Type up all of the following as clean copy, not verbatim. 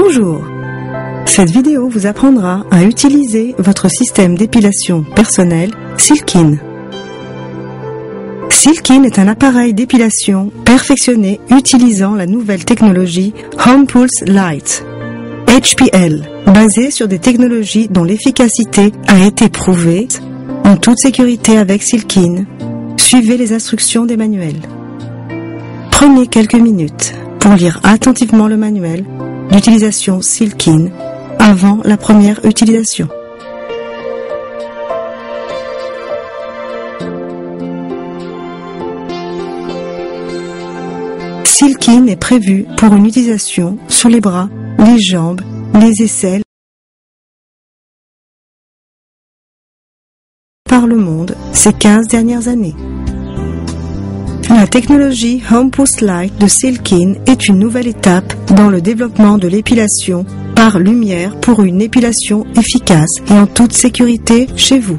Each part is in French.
Bonjour! Cette vidéo vous apprendra à utiliser votre système d'épilation personnel Silkin. Silkin est un appareil d'épilation perfectionné utilisant la nouvelle technologie Home Pulse Light, HPL, basée sur des technologies dont l'efficacité a été prouvée en toute sécurité avec Silkin. Suivez les instructions des manuels. Prenez quelques minutes pour lire attentivement le manuel d'utilisation Silkin avant la première utilisation. Silkin est prévu pour une utilisation sur les bras, les jambes, les aisselles par le monde ces 15 dernières années. La technologie Home Pulse Light de Silkin est une nouvelle étape dans le développement de l'épilation par lumière pour une épilation efficace et en toute sécurité chez vous.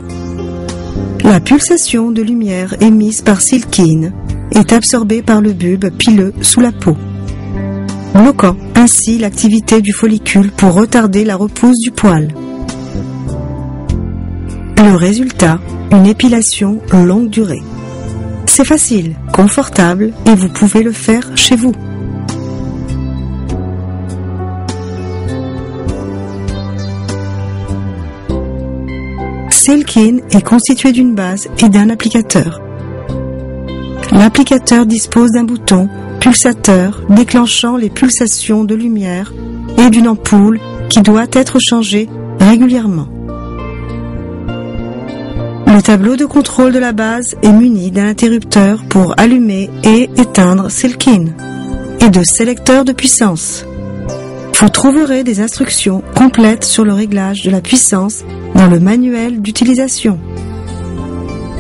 La pulsation de lumière émise par Silkin est absorbée par le bulbe pileux sous la peau, bloquant ainsi l'activité du follicule pour retarder la repousse du poil. Le résultat, une épilation longue durée. C'est facile, confortable et vous pouvez le faire chez vous. Silkin est constitué d'une base et d'un applicateur. L'applicateur dispose d'un bouton pulsateur déclenchant les pulsations de lumière et d'une ampoule qui doit être changée régulièrement. Le tableau de contrôle de la base est muni d'un interrupteur pour allumer et éteindre Silkin et de sélecteurs de puissance. Vous trouverez des instructions complètes sur le réglage de la puissance dans le manuel d'utilisation.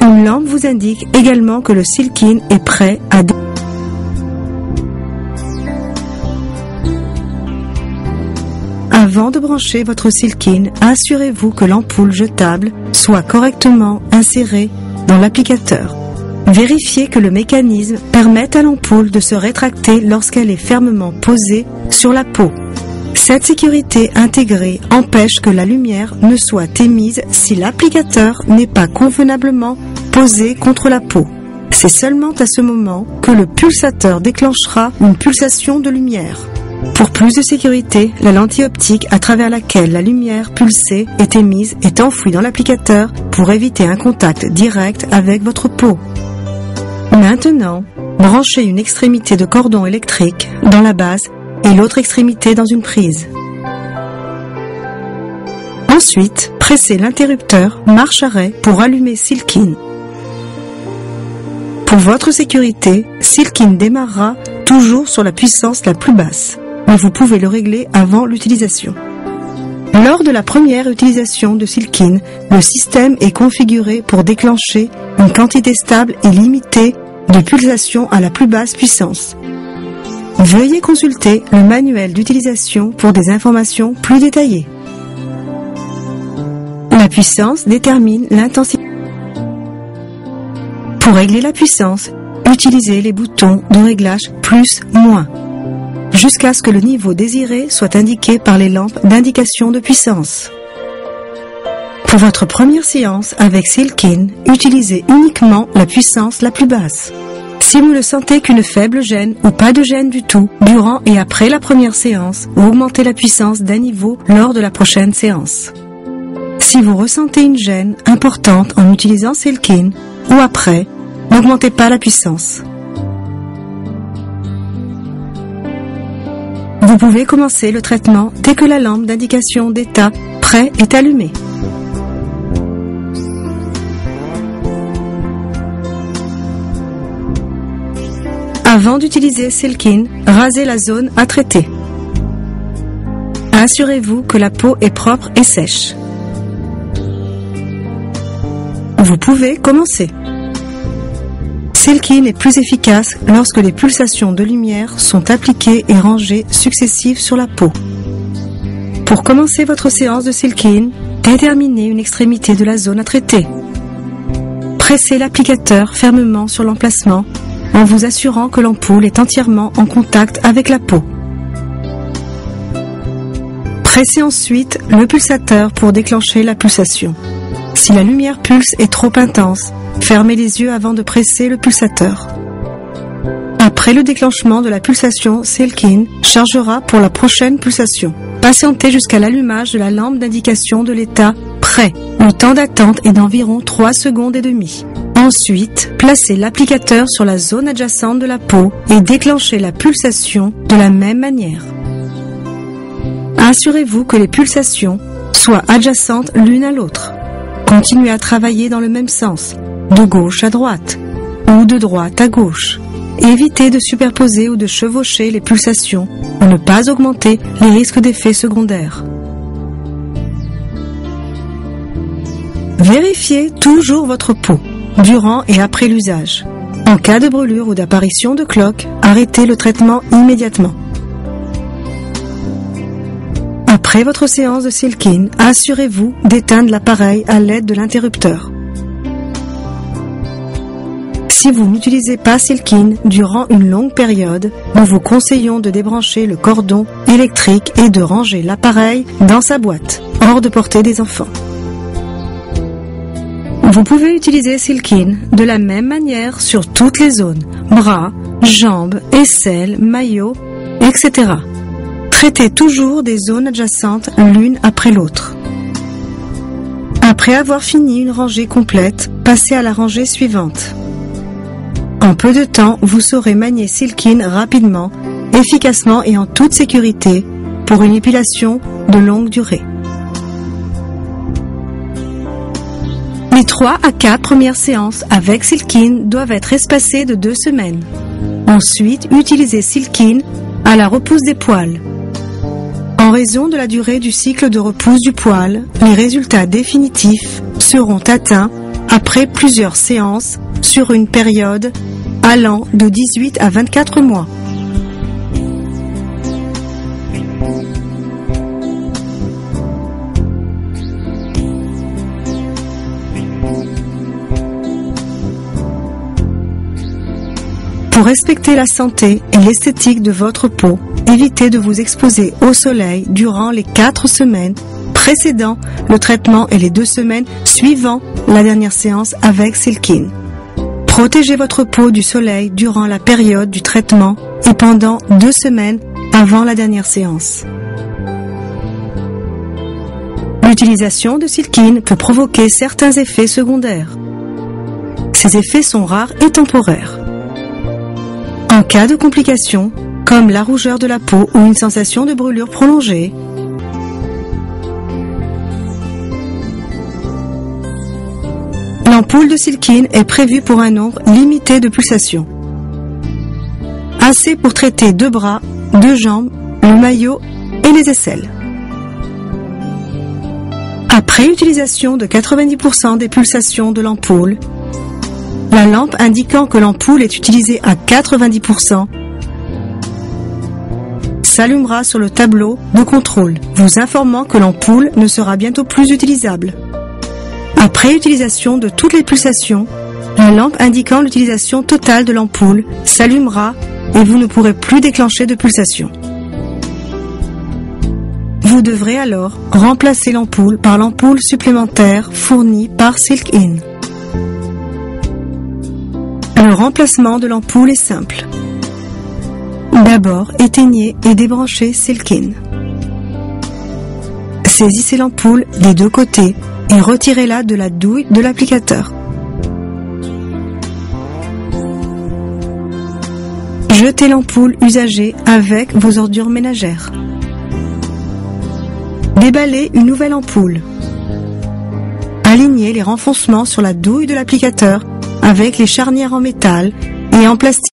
Une lampe vous indique également que le Silkin est prêt à Avant de brancher votre Silkin, assurez-vous que l'ampoule jetable soit correctement insérée dans l'applicateur. Vérifiez que le mécanisme permette à l'ampoule de se rétracter lorsqu'elle est fermement posée sur la peau. Cette sécurité intégrée empêche que la lumière ne soit émise si l'applicateur n'est pas convenablement posé contre la peau. C'est seulement à ce moment que le pulsateur déclenchera une pulsation de lumière. Pour plus de sécurité, la lentille optique à travers laquelle la lumière pulsée est émise est enfouie dans l'applicateur pour éviter un contact direct avec votre peau. Maintenant, branchez une extrémité de cordon électrique dans la base et l'autre extrémité dans une prise. Ensuite, pressez l'interrupteur marche-arrêt pour allumer Silkin. Pour votre sécurité, Silkin démarrera toujours sur la puissance la plus basse, mais vous pouvez le régler avant l'utilisation. Lors de la première utilisation de Silkin, le système est configuré pour déclencher une quantité stable et limitée de pulsations à la plus basse puissance. Veuillez consulter le manuel d'utilisation pour des informations plus détaillées. La puissance détermine l'intensité. Pour régler la puissance, utilisez les boutons de réglage plus/moins, jusqu'à ce que le niveau désiré soit indiqué par les lampes d'indication de puissance. Pour votre première séance avec Silkin, utilisez uniquement la puissance la plus basse. Si vous ne sentez qu'une faible gêne ou pas de gêne du tout durant et après la première séance, augmentez la puissance d'un niveau lors de la prochaine séance. Si vous ressentez une gêne importante en utilisant Silkin ou après, n'augmentez pas la puissance. Vous pouvez commencer le traitement dès que la lampe d'indication d'état prêt est allumée. Avant d'utiliser Silkin, rasez la zone à traiter. Assurez-vous que la peau est propre et sèche. Vous pouvez commencer. Silkin est plus efficace lorsque les pulsations de lumière sont appliquées et rangées successives sur la peau. Pour commencer votre séance de Silkin, déterminez une extrémité de la zone à traiter. Pressez l'applicateur fermement sur l'emplacement en vous assurant que l'ampoule est entièrement en contact avec la peau. Pressez ensuite le pulsateur pour déclencher la pulsation. Si la lumière pulse est trop intense, fermez les yeux avant de presser le pulsateur. Après le déclenchement de la pulsation, Silkin chargera pour la prochaine pulsation. Patientez jusqu'à l'allumage de la lampe d'indication de l'état prêt. Le temps d'attente est d'environ 3 secondes et demie. Ensuite, placez l'applicateur sur la zone adjacente de la peau et déclenchez la pulsation de la même manière. Assurez-vous que les pulsations soient adjacentes l'une à l'autre. Continuez à travailler dans le même sens, de gauche à droite ou de droite à gauche. Évitez de superposer ou de chevaucher les pulsations pour ne pas augmenter les risques d'effets secondaires. Vérifiez toujours votre peau, durant et après l'usage. En cas de brûlure ou d'apparition de cloques, arrêtez le traitement immédiatement. Après votre séance de Silkin, assurez-vous d'éteindre l'appareil à l'aide de l'interrupteur. Si vous n'utilisez pas Silkin durant une longue période, nous vous conseillons de débrancher le cordon électrique et de ranger l'appareil dans sa boîte, hors de portée des enfants. Vous pouvez utiliser Silkin de la même manière sur toutes les zones, bras, jambes, aisselles, maillots, etc. Traitez toujours des zones adjacentes l'une après l'autre. Après avoir fini une rangée complète, passez à la rangée suivante. En peu de temps, vous saurez manier Silkin rapidement, efficacement et en toute sécurité pour une épilation de longue durée. Les 3 à 4 premières séances avec Silkin doivent être espacées de 2 semaines. Ensuite, utilisez Silkin à la repousse des poils. En raison de la durée du cycle de repousse du poil, les résultats définitifs seront atteints après plusieurs séances sur une période allant de 18 à 24 mois. Pour respecter la santé et l'esthétique de votre peau, évitez de vous exposer au soleil durant les 4 semaines précédant le traitement et les 2 semaines suivant la dernière séance avec Silkin. Protégez votre peau du soleil durant la période du traitement et pendant 2 semaines avant la dernière séance. L'utilisation de Silkin peut provoquer certains effets secondaires. Ces effets sont rares et temporaires. En cas de complications, comme la rougeur de la peau ou une sensation de brûlure prolongée, l'ampoule de Silkin est prévue pour un nombre limité de pulsations. Assez pour traiter 2 bras, 2 jambes, le maillot et les aisselles. Après utilisation de 90% des pulsations de l'ampoule, la lampe indiquant que l'ampoule est utilisée à 90% s'allumera sur le tableau de contrôle, vous informant que l'ampoule ne sera bientôt plus utilisable. Après utilisation de toutes les pulsations, la lampe indiquant l'utilisation totale de l'ampoule s'allumera et vous ne pourrez plus déclencher de pulsation. Vous devrez alors remplacer l'ampoule par l'ampoule supplémentaire fournie par Silkin. Le remplacement de l'ampoule est simple. D'abord, éteignez et débranchez Silkin. Saisissez l'ampoule des 2 côtés et retirez-la de la douille de l'applicateur. Jetez l'ampoule usagée avec vos ordures ménagères. Déballez une nouvelle ampoule. Alignez les renfoncements sur la douille de l'applicateur avec les charnières en métal et en plastique.